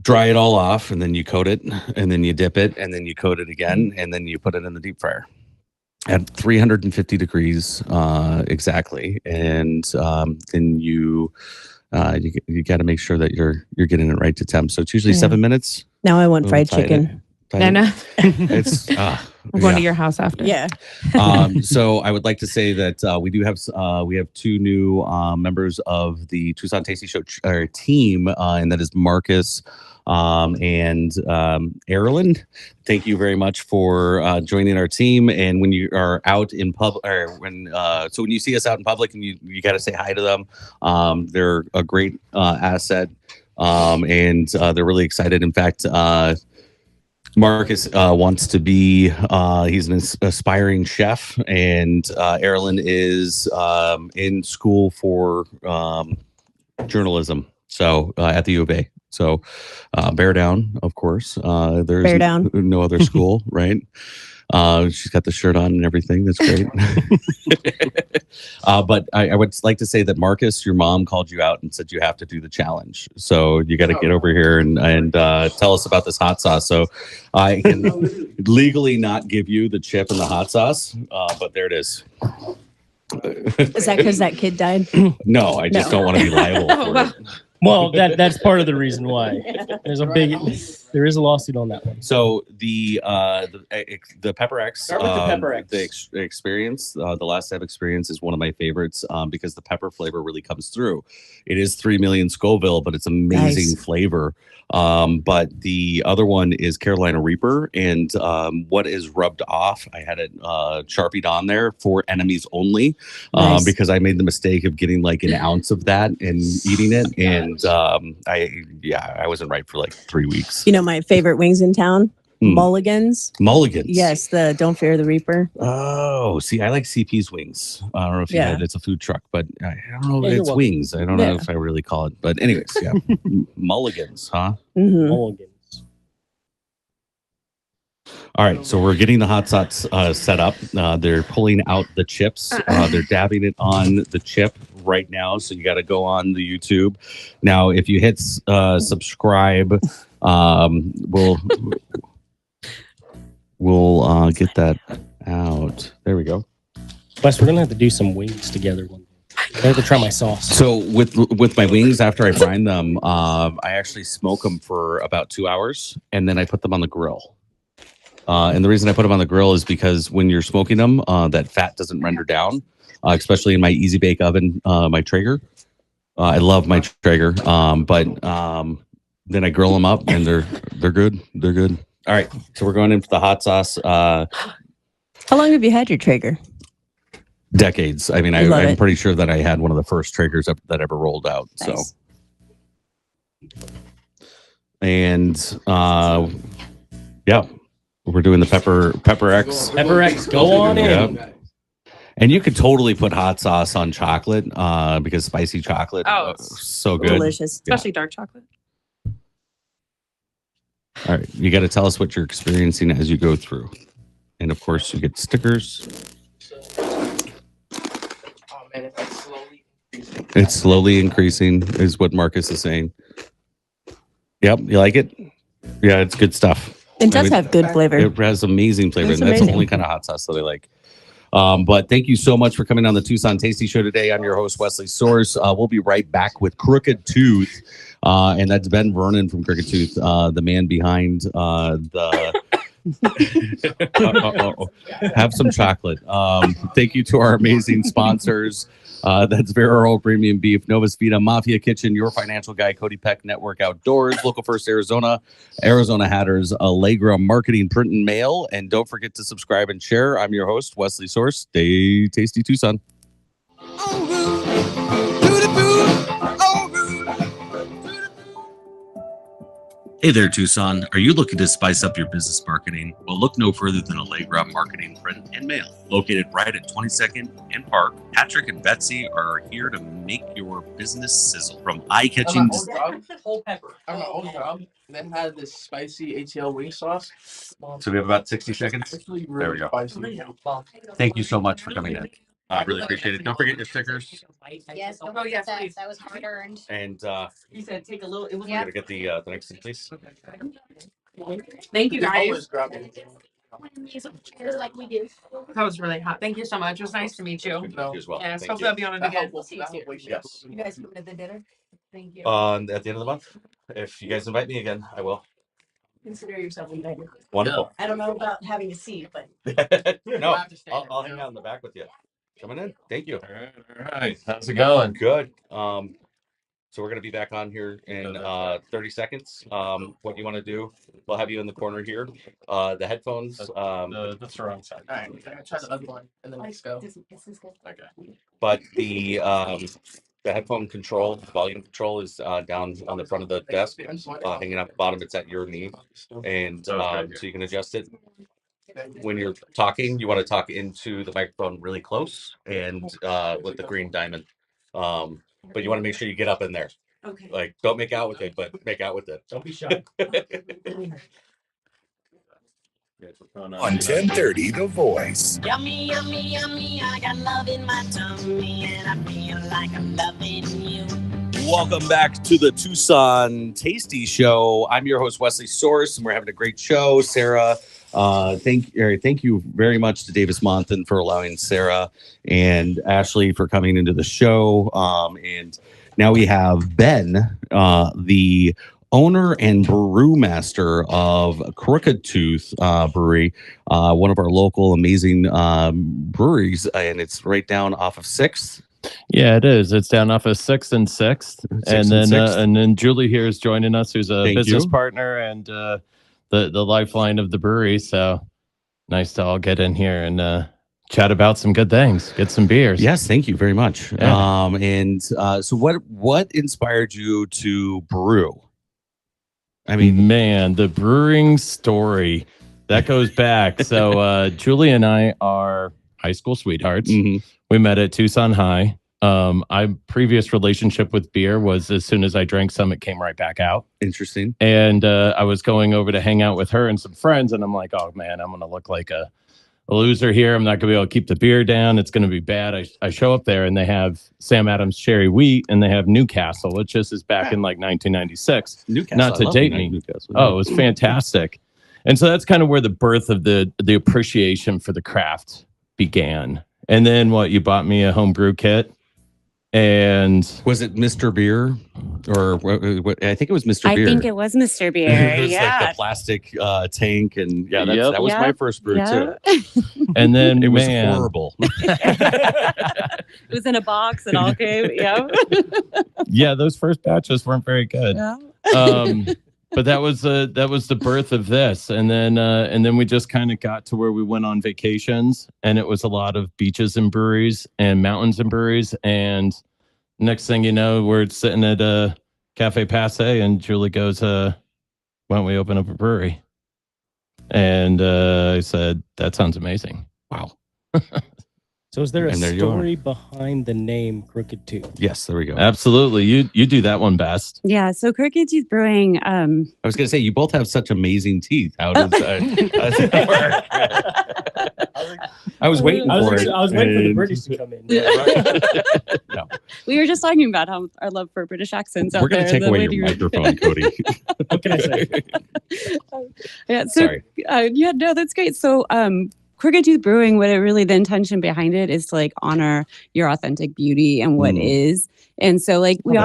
dry it all off and then you coat it and then you dip it and then you coat it again and then you put it in the deep fryer at 350 degrees exactly. And then you got to make sure that you're getting it right to temp. So it's usually 7 minutes. Now I want fried chicken. I know. It's I'm going to your house after. Yeah. So I would like to say that we have 2 new members of the Tucson Tasty Show team, and that is Marcus and Erilyn. Thank you very much for joining our team. And when you are out in public, or when you see us out in public, and you got to say hi to them. They're a great asset, and they're really excited. In fact, Marcus wants to be, he's an aspiring chef, and Erilyn is in school for journalism. So at the U of A. So bear down, of course. There's bear down. No other school, right? She's got the shirt on and everything. That's great. But I would like to say that Marcus, your mom called you out and said you have to do the challenge. So you got to get over here and tell us about this hot sauce. So I can legally not give you the chip and the hot sauce, but there it is. Is that because that kid died? No, I just don't want to be liable for it. Well, that's part of the reason why. There is a lawsuit on that one. So the Pepper X, Start with the Pepper X. the experience, the last step experience is one of my favorites because the pepper flavor really comes through. It is 3 million Scoville, but it's amazing flavor. But the other one is Carolina Reaper, and what is rubbed off, I had it Sharpied on there for enemies only, because I made the mistake of getting like an ounce of that and eating it, and I wasn't right for like 3 weeks. You know my favorite wings in town? Mulligans. Mulligans. Yes, the Don't Fear the Reaper. Oh, see, I like CP's wings. I don't know if you had it's a food truck, but I don't know if it's wings. I don't know if I really call it. But anyways, yeah. Mulligans, huh? Mulligans. All right, so we're getting the hot sauce set up. They're pulling out the chips. They're dabbing it on the chip right now. So you got to go on the YouTube. Now, if you hit subscribe, we'll get that out. There we go. Wes, we're gonna have to do some wings together one day. I have to try my sauce. So with my wings, after I brine them, I actually smoke them for about 2 hours, and then I put them on the grill. And the reason I put them on the grill is because when you're smoking them, that fat doesn't render down, especially in my Easy Bake Oven, my Traeger. I love my Traeger, but then I grill them up, and they're good. They're good. All right, so we're going in for the hot sauce. How long have you had your Traeger? Decades. I mean, I'm pretty sure that I had one of the first Traegers that ever rolled out. Nice. So, and yeah, we're doing the Pepper X. Pepper X, go on in. Yep. And you could totally put hot sauce on chocolate because spicy chocolate, so good, delicious, especially dark chocolate. All right, you got to tell us what you're experiencing as you go through, and of course, you get stickers. Oh man, it's slowly increasing. It's slowly increasing, is what Marcus is saying. Yep, you like it? Yeah, it's good stuff. It does have good flavor. It has amazing flavor, and that's the only kind of hot sauce that I like. But thank you so much for coming on the Tucson Tasty Show today. I'm your host, Wesley Sorce. We'll be right back with Crooked Tooth. And that's Ben Vernon from Crooked Tooth, the man behind the... Have some chocolate. Thank you to our amazing sponsors. That's Vero Premium Beef, Novus Vita, Mafia Kitchen, Your Financial Guy, Cody Peck, Network Outdoors, Local First Arizona, Arizona Hatters, Allegra Marketing, Print and Mail. And don't forget to subscribe and share. I'm your host, Wesley Sorce. Stay tasty, Tucson. Hey there, Tucson. Are you looking to spice up your business marketing? Well, look no further than Allegra Marketing Print and Mail. Located right at 22nd and Park, Patrick and Betsy are here to make your business sizzle. From eye-catching... Whole pepper. I have my own job that had this spicy ATL wing sauce. So we have about 60 seconds. It's really, There we go. spicy. Thank you so much for coming in. I really appreciate it. Don't forget your stickers. Yes. Oh, yes, please. That was hard earned. And He said take a little. It was we're gonna get the next thing, please. Thank you, guys. Like we do. That was really hot. Thank you so much. It was nice to meet you. You as well. Yes, Thank hopefully you. I'll be on it again. Yes. You guys coming to the dinner? Thank you. At the end of the month, if you guys invite me again, I will. Consider yourself invited. Wonderful. I don't know about having a seat, but No, I'll hang out in the back with you. Coming in. Thank you. All right. How's it going? Good. So we're gonna be back on here in 30 seconds. What you want to do? We'll have you in the corner here. The headphones. That's the wrong side. All right, I'm gonna try the other one and then let's go. this is good. Okay. But the headphone control, volume control, is down on the front of the desk, hanging out the bottom. It's at your knee, and so you can adjust it. When you're talking, you want to talk into the microphone really close and with the green diamond. But you want to make sure you get up in there. Okay. Like, don't make out with it, but make out with it. Don't be shy. On 1030, The Voice. Yummy, yummy, yummy. I got love in my tummy and I feel like I'm loving you. Welcome back to the Tucson Tasty Show. I'm your host, Wesley Sorce, and we're having a great show. Sarah, thank you very much to Davis Monton for allowing Sarah and Ashley for coming into the show. And now we have Ben, the owner and brewmaster of Crooked Tooth Brewery, one of our local amazing breweries, and it's right down off of 6th. Yeah, it is. It's down off of 6th and 6th. And then Julie here is joining us, who's a business partner and the lifeline of the brewery. So nice to all get in here and chat about some good things, get some beers. Yes, thank you very much. Yeah. So what inspired you to brew? I mean, man, the brewing story that goes back. So Julie and I are high school sweethearts. Mm-hmm. We met at Tucson High. My previous relationship with beer was as soon as I drank some, it came right back out. Interesting. And I was going over to hang out with her and some friends, and I'm like, oh man, I'm going to look like a loser here. I'm not going to be able to keep the beer down. It's going to be bad. I show up there and they have Sam Adams Cherry Wheat and they have Newcastle, which just is back in like 1996. Newcastle, not to date me. Newcastle. Oh, it was fantastic. And so that's kind of where the birth of the appreciation for the craft began. And then you bought me a homebrew kit. And was it Mr. Beer or what? I think it was Mr. Beer. I think it was Mr. Beer. It was like the plastic tank, and that was my first brew too. And then it was horrible. It was in a box and all came. Yeah. Yeah, those first batches weren't very good. Yeah. But that was the birth of this, and then we just kind of got to where we went on vacations, and it was a lot of beaches and breweries and mountains and breweries, and next thing you know, we're sitting at a Cafe Passe, and Julie goes, "Why don't we open up a brewery?" And I said, "That sounds amazing." Wow. So is there a story behind the name Crooked Tooth? Yes, there we go. Absolutely. You do that one best. Yeah. So Crooked Tooth Brewing. I was going to say, you both have such amazing teeth. How does that work? I was waiting for it. I was waiting for the British to come in. No. We were just talking about how our love for British accents out there. We're going to take away your microphone, Cody. What can I say? Yeah. So, sorry. No, that's great. So, Crooked Tooth Brewing, what it really, the intention behind it is to like honor your authentic beauty and what is. And so like we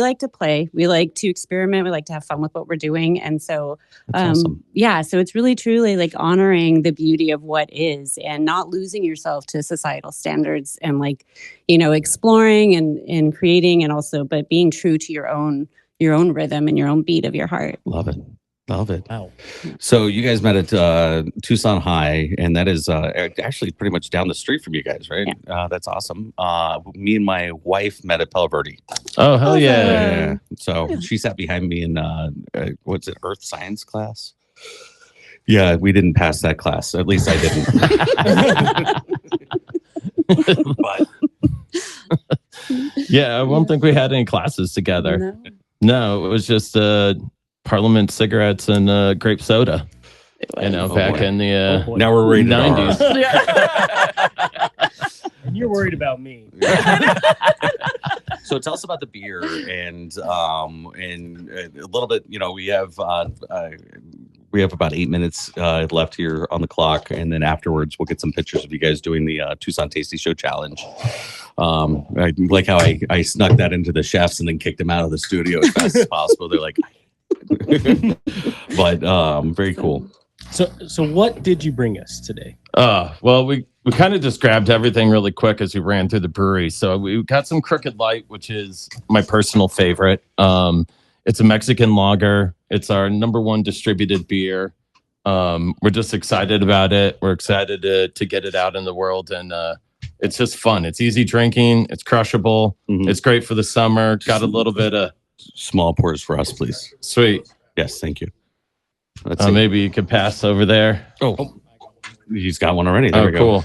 like to play, we like to experiment, we like to have fun with what we're doing. And so awesome. Yeah, so it's really truly like honoring the beauty of what is and not losing yourself to societal standards and like, exploring and creating and also but being true to your own rhythm and your own beat of your heart. Love it. Love it. Wow. So you guys met at Tucson High, and that is actually pretty much down the street from you guys, right? Yeah. That's awesome. Me and my wife met at Palo Verde. Oh, hell yeah. Yeah. So she sat behind me in what's it, Earth Science class? Yeah, we didn't pass that class. At least I didn't. But Yeah, I don't think we had any classes together. No, it was just Parliament cigarettes and grape soda. You know, back in the now we're ready 90s. And you're worried about me. So tell us about the beer and a little bit. You know, we have about 8 minutes left here on the clock, and then afterwards we'll get some pictures of you guys doing the Tucson Tasty Show challenge. I like how I snuck that into the chefs and then kicked them out of the studio as fast as possible. They're like, but very cool. So what did you bring us today? Well, we kind of just grabbed everything really quick as we ran through the brewery. So we got some Crooked Light, which is my personal favorite. It's a Mexican lager. It's our #1 distributed beer. We're just excited about it. We're excited to get it out in the world, and it's just fun. It's easy drinking. It's crushable. It's great for the summer. Got a little bit of small pours for us, please. Sweet. Yes, thank you. Maybe you could pass over there. Oh, he's got one already. There we go. Cool.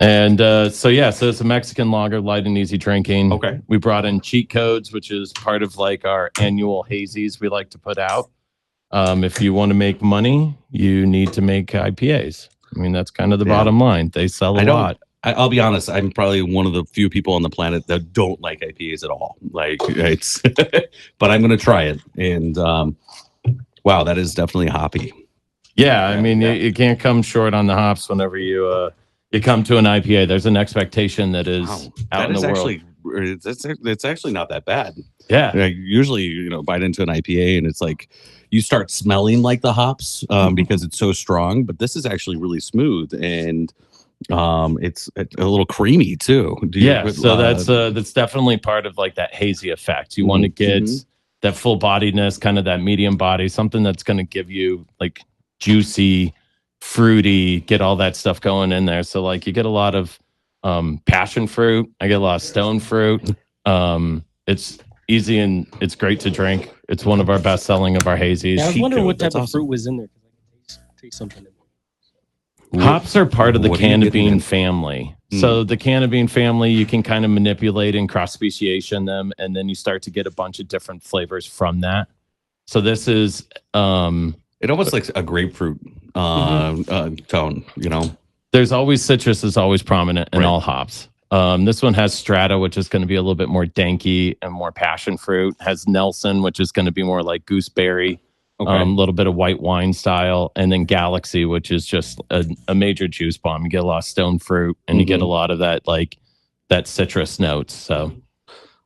And so it's a Mexican lager, light and easy drinking. Okay. We brought in cheat codes, which is part of like our annual hazies we like to put out. If you want to make money, you need to make IPAs. I mean, that's kind of the bottom line. They sell a lot. I'll be honest. I'm probably one of the few people on the planet that don't like IPAs at all. Like it's, but I'm going to try it. And wow, that is definitely hoppy. Yeah, I mean, you can't come short on the hops whenever you come to an IPA. There's an expectation that is out in the world. It's actually not that bad. Yeah. Usually, you know, bite into an IPA and it's like you start smelling like the hops because it's so strong. But this is actually really smooth and it's a little creamy too. So that's definitely part of like that hazy effect. You want to get that full bodiedness, kind of that medium body, something that's going to give you like juicy, fruity, get all that stuff going in there. So like you get a lot of passion fruit. I get a lot of stone fruit. It's easy and it's great to drink. It's one of our best selling of our hazies. Yeah, I was wondering what type of fruit was in there because I can taste something. Hops are part of the canna bean family. So the canna bean family, you can kind of manipulate and cross speciation them, and then you start to get a bunch of different flavors from that. So this is it almost like a grapefruit tone, you know. There's always citrus is always prominent in all hops. This one has Strata, which is going to be a little bit more danky and more passion fruit. Has Nelson, which is going to be more like gooseberry. A little bit of white wine style, and then Galaxy, which is just a major juice bomb. You get a lot of stone fruit, and you get a lot of that like that citrus notes. So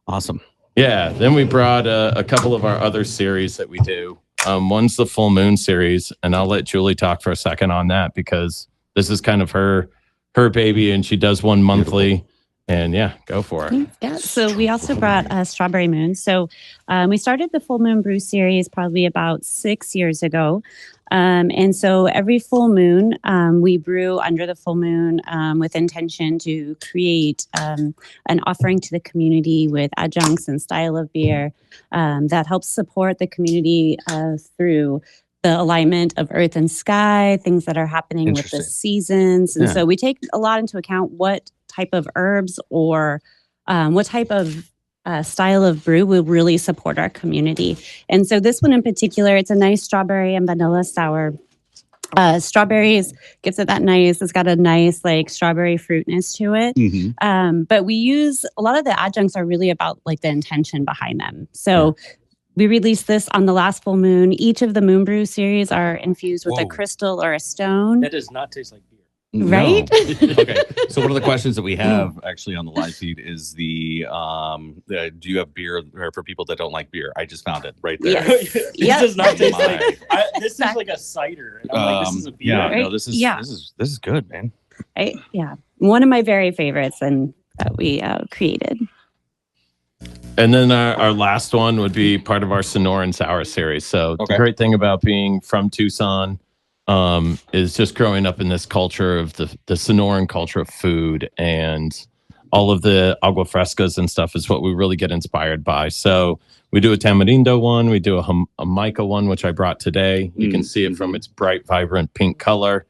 awesome. Yeah. Then we brought a couple of our other series that we do. One's the Full Moon series, and I'll let Julie talk for a second on that because this is kind of her baby, and she does one monthly. And yeah, go for it. Yeah. So we also brought Strawberry Moon. So we started the Full Moon Brew series probably about 6 years ago. And so every full moon, we brew under the full moon with intention to create an offering to the community with adjuncts and style of beer that helps support the community through the alignment of earth and sky, things that are happening with the seasons. And so we take a lot into account what type of herbs or what type of style of brew will really support our community. And so this one in particular, it's a nice strawberry and vanilla sour. Strawberries gives it that nice, it's got a nice like strawberry fruitness to it. But we use, a lot of the adjuncts are really about like the intention behind them. So we released this on the last full moon. Each of the Moon Brew series are infused with a crystal or a stone. That does not taste like beer. Right? Okay. So one of the questions that we have actually on the live feed is do you have beer for people that don't like beer? I just found it right there. Yes. This does not taste like this is like a cider. And I'm like, this is a beer. Yeah, no, this is good, man. Yeah. One of my very favorites and that we created. And then our last one would be part of our Sonoran Sour series. So the great thing about being from Tucson is just growing up in this culture of the Sonoran culture of food, and all of the agua frescas and stuff is what we really get inspired by. So we do a tamarindo one, we do a mica one, which I brought today. You can see it from its bright, vibrant pink color.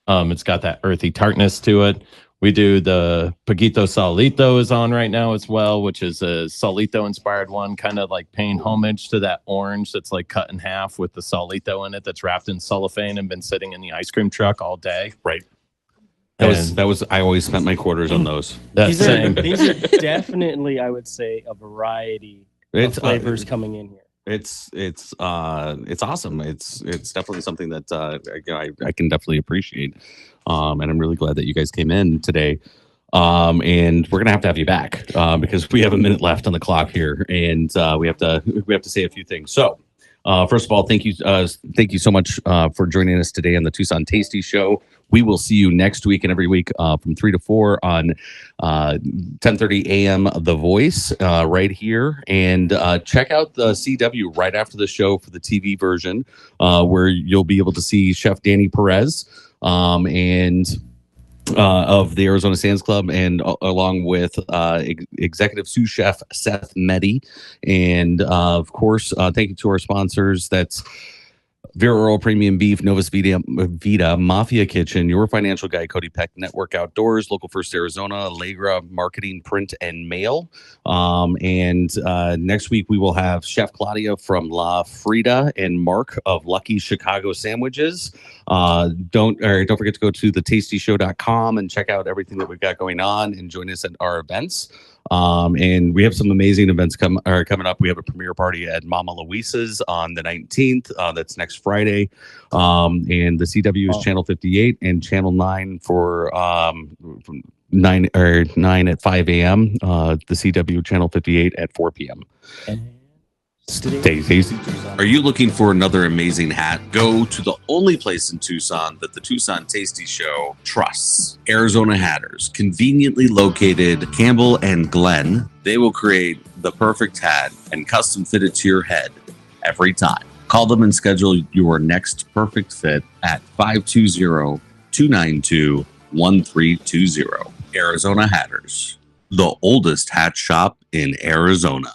It's got that earthy tartness to it. We do the Poquito Solito is on right now as well, which is a Solito inspired one, kind of like paying homage to that orange that's like cut in half with the Solito in it, that's wrapped in cellophane and been sitting in the ice cream truck all day. Right. That was I always spent my quarters on those. These are definitely, I would say, a variety of flavors coming in here. It's awesome. It's definitely something that I can definitely appreciate. And I'm really glad that you guys came in today. And we're gonna have you back because we have a minute left on the clock here, and we have to say a few things. So, first of all, thank you so much for joining us today on the Tucson Tasty Show. We will see you next week and every week from 3 to 4 on 10:30 a.m. The Voice right here, and check out the CW right after the show for the TV version, where you'll be able to see Chef Danny Perez and of the Arizona Sands Club, and along with executive sous chef Seth Meddy, and of course, thank you to our sponsors. That's Vera Earl Premium Beef, Novus Vita, Mafia Kitchen, Your Financial Guy, Cody Peck, Network Outdoors, Local First Arizona, Allegra Marketing, Print and Mail. And next week we will have Chef Claudia from La Frida and Mark of Lucky Chicago Sandwiches. Don't forget to go to thetastyshow.com and check out everything that we've got going on, and join us at our events. And we have some amazing events coming up. We have a premiere party at Mama Luisa's on the 19th. That's next Friday. And the CW is Channel 58 and Channel 9 for from 9 at 5 a.m. The CW Channel 58 at 4 p.m. Stay tasty. Are you looking for another amazing hat? Go to the only place in Tucson that the Tucson Tasty Show trusts. Arizona Hatters, conveniently located Campbell and Glen. They will create the perfect hat and custom fit it to your head every time. Call them and schedule your next perfect fit at 520-292-1320. Arizona Hatters, the oldest hat shop in Arizona.